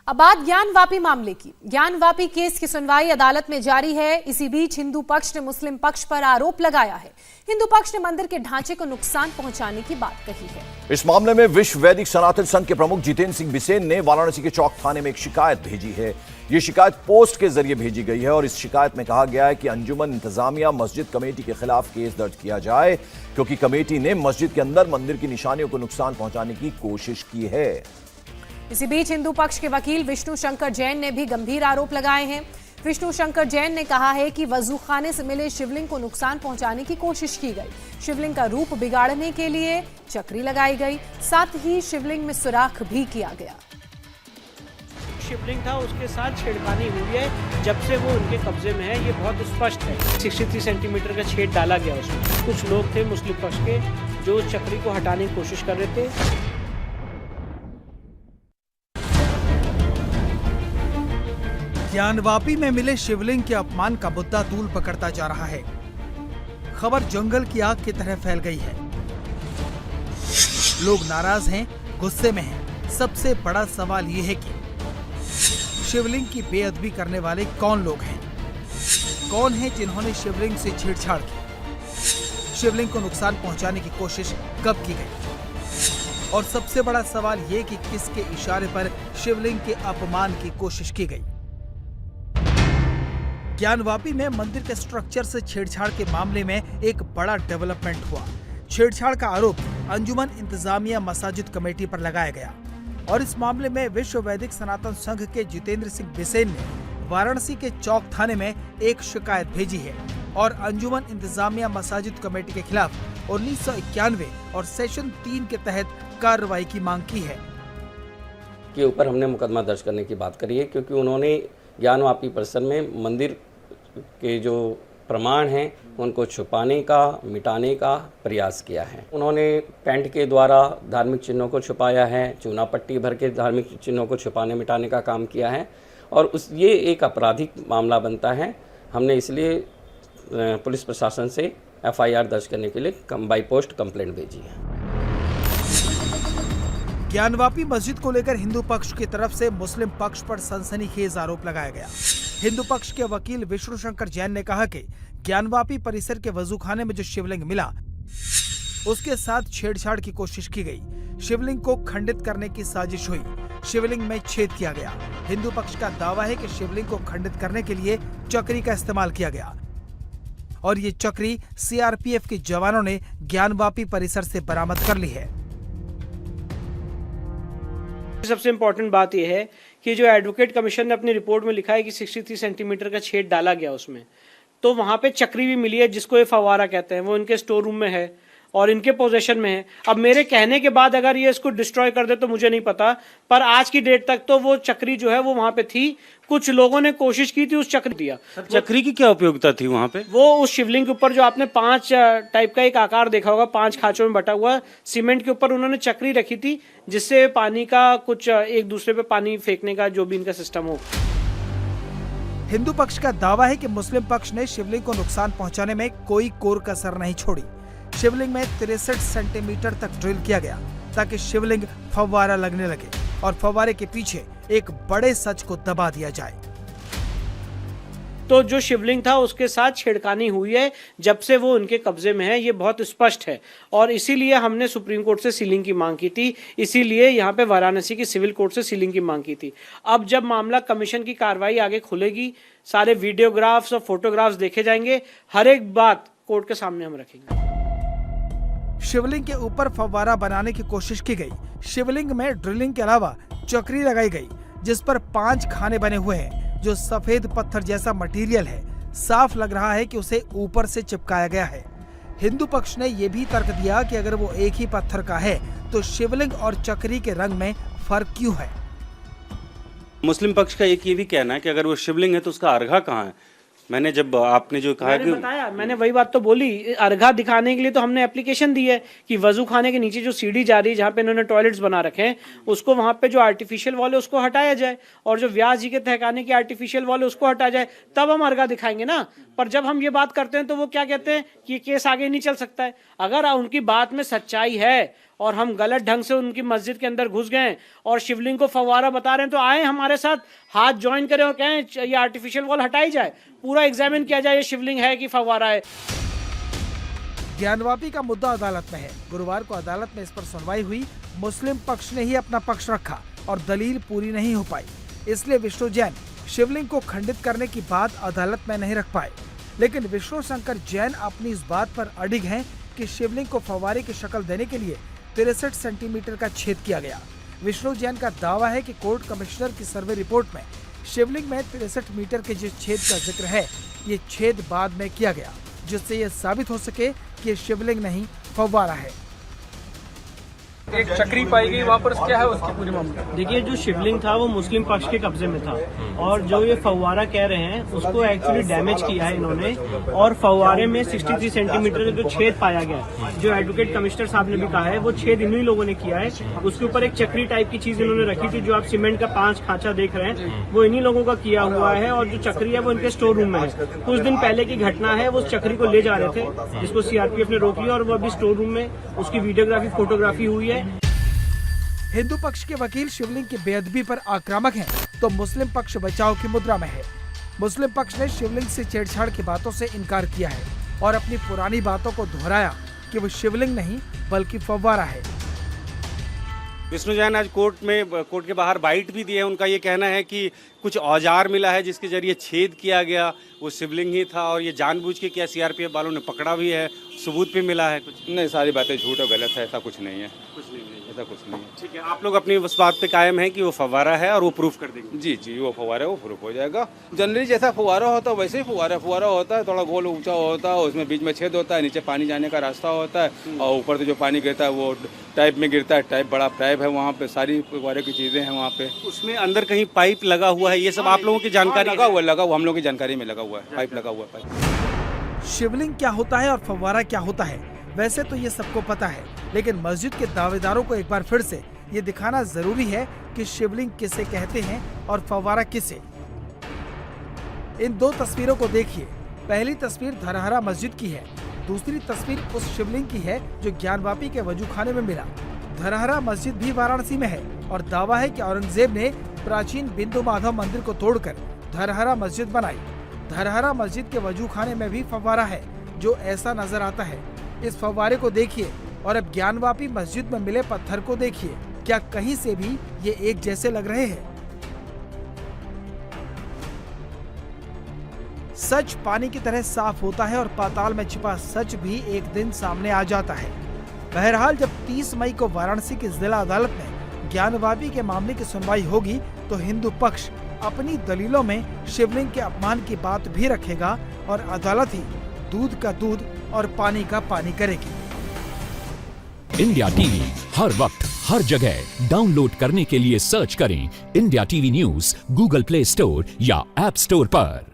अब बात ज्ञानवापी मामले की। ज्ञानवापी केस की सुनवाई अदालत में जारी है। इसी बीच हिंदू पक्ष ने मुस्लिम पक्ष पर आरोप लगाया है। हिंदू पक्ष ने मंदिर के ढांचे को नुकसान पहुंचाने की बात कही है। इस मामले में विश्व वैदिक सनातन संघ के प्रमुख जितेंद्र सिंह बिसेन ने वाराणसी के चौक थाने में एक शिकायत भेजी है। यह शिकायत पोस्ट के जरिए भेजी गई है और इस शिकायत में कहा गया है कि अंजुमन इंतजामिया मस्जिद कमेटी के खिलाफ केस दर्ज किया जाए, क्योंकि कमेटी ने मस्जिद के अंदर मंदिर की निशानियों को नुकसान पहुंचाने की कोशिश की है। इसी बीच हिंदू पक्ष के वकील विष्णु शंकर जैन ने भी गंभीर आरोप लगाए हैं। विष्णु शंकर जैन ने कहा है कि वजूखाने से मिले शिवलिंग को नुकसान पहुंचाने की कोशिश की गई। शिवलिंग का रूप बिगाड़ने के लिए चक्री लगाई गई, साथ ही शिवलिंग में सुराख भी किया गया। शिवलिंग था उसके साथ छेड़खानी हुई है, जब से वो उनके कब्जे में है ये बहुत स्पष्ट है। 63 सेंटीमीटर का छेद डाला गया उसमें। कुछ लोग थे मुस्लिम पक्ष के जो चक्री को हटाने की कोशिश कर रहे थे। ज्ञानवापी में मिले शिवलिंग के अपमान का मुद्दा तूल पकड़ता जा रहा है। खबर जंगल की आग की तरह फैल गई है। लोग नाराज हैं, गुस्से में हैं। सबसे बड़ा सवाल यह है कि शिवलिंग की बेअदबी करने वाले कौन लोग हैं? कौन हैं जिन्होंने शिवलिंग से छेड़छाड़ की? शिवलिंग को नुकसान पहुंचाने की कोशिश कब की गई? और सबसे बड़ा सवाल यह कि किसके इशारे पर शिवलिंग के अपमान की कोशिश की गई? ज्ञानवापी में मंदिर के स्ट्रक्चर से छेड़छाड़ के मामले में एक बड़ा डेवलपमेंट हुआ। छेड़छाड़ का आरोप अंजुमन इंतजामिया मसाजिद कमेटी पर लगाया गया और इस मामले में विश्व वैदिक सनातन संघ के जितेंद्र सिंह बिसेन ने वाराणसी के चौक थाने में एक शिकायत भेजी है और अंजुमन इंतजामिया मसाजिद कमेटी के खिलाफ 1991 और सेक्शन 3 के तहत कार्रवाई की मांग की है। के ऊपर हमने मुकदमा दर्ज करने की बात करी है, क्योंकि उन्होंने ज्ञानवापी परिसर में मंदिर के जो प्रमाण हैं उनको छुपाने का, मिटाने का प्रयास किया है। उन्होंने पेंट के द्वारा धार्मिक चिन्हों को छुपाया है, चूना पट्टी भर के धार्मिक चिन्हों को छुपाने मिटाने का काम किया है और ये एक आपराधिक मामला बनता है। हमने इसलिए पुलिस प्रशासन से FIR दर्ज करने के लिए बाई पोस्ट कंप्लेंट भेजी है। ज्ञानवापी मस्जिद को लेकर हिंदू पक्ष की तरफ से मुस्लिम पक्ष पर सनसनीखेज आरोप लगाया गया। हिंदू पक्ष के वकील विष्णु शंकर जैन ने कहा कि ज्ञानवापी परिसर के वजूखाने में जो शिवलिंग मिला उसके साथ छेड़छाड़ की कोशिश की गई। शिवलिंग को खंडित करने की साजिश हुई। शिवलिंग में छेद किया गया। हिंदू पक्ष का दावा है कि शिवलिंग को खंडित करने के लिए चक्री का इस्तेमाल किया गया और ये चक्री CRPF के जवानों ने ज्ञानवापी परिसर से बरामद कर ली है। सबसे इम्पोर्टेंट बात यह है कि जो एडवोकेट कमीशन ने अपनी रिपोर्ट में लिखा है कि 63 सेंटीमीटर का छेद डाला गया उसमें, तो वहां पे चक्री भी मिली है जिसको ये फवारा कहते हैं। वो इनके स्टोर रूम में है और इनके पोजेशन में है। अब मेरे कहने के बाद अगर ये इसको डिस्ट्रॉय कर दे तो मुझे नहीं पता, पर आज की डेट तक तो वो चक्री जो है वो वहां पे थी। कुछ लोगों ने कोशिश की थी उस चक्री दिया। चक्री की क्या उपयोगिता थी वहां पे? वो उस शिवलिंग के ऊपर जो आपने 5 टाइप का एक आकार देखा होगा, 5 खांचों में बटा हुआ सीमेंट के ऊपर उन्होंने चक्री रखी थी, जिससे पानी का कुछ एक दूसरे पे पानी फेंकने का जो भी इनका सिस्टम हो। हिंदू पक्ष का दावा है कि मुस्लिम पक्ष ने शिवलिंग को नुकसान पहुंचाने में कोई कोर कसर नहीं छोड़ी। शिवलिंग में 63 सेंटीमीटर तक ड्रिल किया गया ताकि शिवलिंग फव्वारा लगने लगे और फव्वारे के पीछे एक बड़े सच को दबा दिया जाए। तो जो शिवलिंग था उसके साथ छेड़खानी हुई है, जब से वो उनके कब्जे में है ये बहुत स्पष्ट है और इसीलिए हमने सुप्रीम कोर्ट से सीलिंग की मांग की थी। इसीलिए यहाँ पे वाराणसी की सिविल कोर्ट से सीलिंग की मांग की थी। अब जब मामला कमीशन की कार्रवाई आगे खुलेगी, सारे वीडियोग्राफ्स और फोटोग्राफ्स देखे जाएंगे, हर एक बात कोर्ट के सामने हम रखेंगे। शिवलिंग के ऊपर फव्वारा बनाने की कोशिश की गई। शिवलिंग में ड्रिलिंग के अलावा चक्री लगाई गई जिस पर 5 खाने बने हुए हैं जो सफेद पत्थर जैसा मटेरियल है। साफ लग रहा है कि उसे ऊपर से चिपकाया गया है। हिंदू पक्ष ने यह भी तर्क दिया कि अगर वो एक ही पत्थर का है तो शिवलिंग और चक्री के रंग में फर्क क्यों है? मुस्लिम पक्ष का एक ये भी कहना है कि अगर वो शिवलिंग है तो उसका अर्घा कहाँ है? मैंने जब आपने जो कहा कि मैंने वही बात तो बोली, अर्घा दिखाने के लिए तो हमने एप्लीकेशन दी है कि वजू खाने के नीचे जो सीढ़ी जा रही है जहाँ पे इन्होंने टॉयलेट्स बना रखे हैं उसको वहां पे जो आर्टिफिशियल वॉल है उसको हटाया जाए और जो व्यास जी के तहखाने की आर्टिफिशियल वॉल है उसको हटाया जाए, तब हम अर्घा दिखाएंगे ना। पर जब हम ये बात करते हैं तो वो क्या कहते हैं कि ये केस आगे नहीं चल सकता है। अगर उनकी बात में सच्चाई है और हम गलत ढंग से उनकी मस्जिद के अंदर घुस गए और शिवलिंग को फव्वारा बता रहे हैं, तो आए हमारे साथ हाथ ज्वाइन करें और कहें ये आर्टिफिशियल वॉल हटाई जाए, पूरा एग्जामिन किया जाए ये शिवलिंग है कि फव्वारा है। ज्ञानवापी का मुद्दा अदालत में है। गुरुवार को अदालत में इस पर सुनवाई हुई। मुस्लिम पक्ष ने ही अपना पक्ष रखा और दलील पूरी नहीं हो पाई, इसलिए विष्णु जैन शिवलिंग को खंडित करने की बात अदालत में नहीं रख पाए। लेकिन विष्णु शंकर जैन अपनी इस बात पर अडिग हैं कि शिवलिंग को फव्वारे की शक्ल देने के लिए 63 सेंटीमीटर का छेद किया गया। विष्णु जैन का दावा है कि कोर्ट कमिश्नर की सर्वे रिपोर्ट में शिवलिंग में 63 मीटर के जिस छेद का जिक्र है, ये छेद बाद में किया गया, जिससे ये साबित हो सके कि ये शिवलिंग नहीं फव्वारा है। एक चक्री पाई गई वहाँ पर, क्या है उसकी पूरी मामला? देखिए, जो शिवलिंग था वो मुस्लिम पक्ष के कब्जे में था और जो ये फव्वारा कह रहे हैं उसको एक्चुअली डैमेज किया है इन्होंने, और फव्वारे में 63 सेंटीमीटर का जो छेद पाया गया, जो एडवोकेट कमिश्नर साहब ने भी कहा है, वो छेद इन्हीं लोगों ने किया है। उसके ऊपर एक चक्री टाइप की चीज इन्होंने रखी थी, जो आप सीमेंट का 5 खांचा देख रहे हैं, वो इन्हीं लोगों का किया हुआ है, और जो चक्री है वो इनके स्टोर रूम में है। कुछ दिन पहले की घटना है, वो उस चक्री को ले जा रहे थे, जिसको सीआरपीएफ ने रोक लिया और वो अभी स्टोर रूम में उसकी वीडियोग्राफी फोटोग्राफी हुई है। हिंदू पक्ष के वकील शिवलिंग की बेअदबी पर आक्रामक हैं, तो मुस्लिम पक्ष बचाव की मुद्रा में है। मुस्लिम पक्ष ने शिवलिंग से छेड़छाड़ की बातों से इनकार किया है और अपनी पुरानी बातों को दोहराया कि वो शिवलिंग नहीं बल्कि फव्वारा है। विष्णु जैन आज कोर्ट के बाहर बाइट भी दिए। उनका ये कहना है कि कुछ औजार मिला है जिसके जरिए छेद किया गया, वो शिवलिंग ही था, और ये जानबूझ के किया, सीआरपीएफ वालों ने पकड़ा भी है, सबूत भी मिला है। कुछ नहीं, सारी बातें झूठ और गलत है, ऐसा कुछ नहीं है। कुछ नहीं है, ऐसा कुछ नहीं है। ठीक है, आप लोग अपनी उस बात पे कायम है कि वो फव्वारा है और वो प्रूफ कर देंगे? जी, वो फव्वारा है, वो प्रूफ हो जाएगा। जनरली जैसा फव्वारा होता है वैसे ही फव्वारा होता है, थोड़ा गोल ऊंचा होता है, उसमें बीच में छेद होता है, नीचे पानी जाने का रास्ता होता है, और ऊपर से जो पानी गिरता है वो टाइप में गिरता है। टाइप बड़ा पाइप है वहाँ पे, सारी फव्वारे की चीजें हैं वहाँ पे। उसमें अंदर कहीं पाइप लगा हुआ है, ये सब आप लोगों की जानकारी? लगा हुआ, हम लोगों की जानकारी में लगा हुआ है, पाइप लगा हुआ है। शिवलिंग क्या होता है और फव्वारा क्या होता है, वैसे तो ये सबको पता है, लेकिन मस्जिद के दावेदारों को एक बार फिर से ये दिखाना जरूरी है कि शिवलिंग किसे कहते हैं और फव्वारा किसे। इन दो तस्वीरों को देखिए। पहली तस्वीर धरहरा मस्जिद की है, दूसरी तस्वीर उस शिवलिंग की है जो ज्ञानवापी के वजूखाने में मिला। धरहरा मस्जिद भी वाराणसी में है और दावा है कि औरंगजेब ने प्राचीन बिंदु माधव मंदिर को तोड़कर धरहरा मस्जिद बनाई। धरहरा मस्जिद के वजूखाने में भी फव्वारा है जो ऐसा नजर आता है। इस फव्वारे को देखिए और अब ज्ञानवापी मस्जिद में मिले पत्थर को देखिए, क्या कहीं से भी ये एक जैसे लग रहे हैं? सच पानी की तरह साफ होता है और पाताल में छिपा सच भी एक दिन सामने आ जाता है। बहरहाल जब 30 मई को वाराणसी की जिला अदालत में ज्ञानवापी के मामले की सुनवाई होगी तो हिंदू पक्ष अपनी दलीलों में शिवलिंग के अपमान की बात भी रखेगा और अदालत ही दूध का दूध और पानी का पानी करेगी। इंडिया टीवी हर वक्त हर जगह डाउनलोड करने के लिए सर्च करें India TV news Google play store या ऐप स्टोर पर।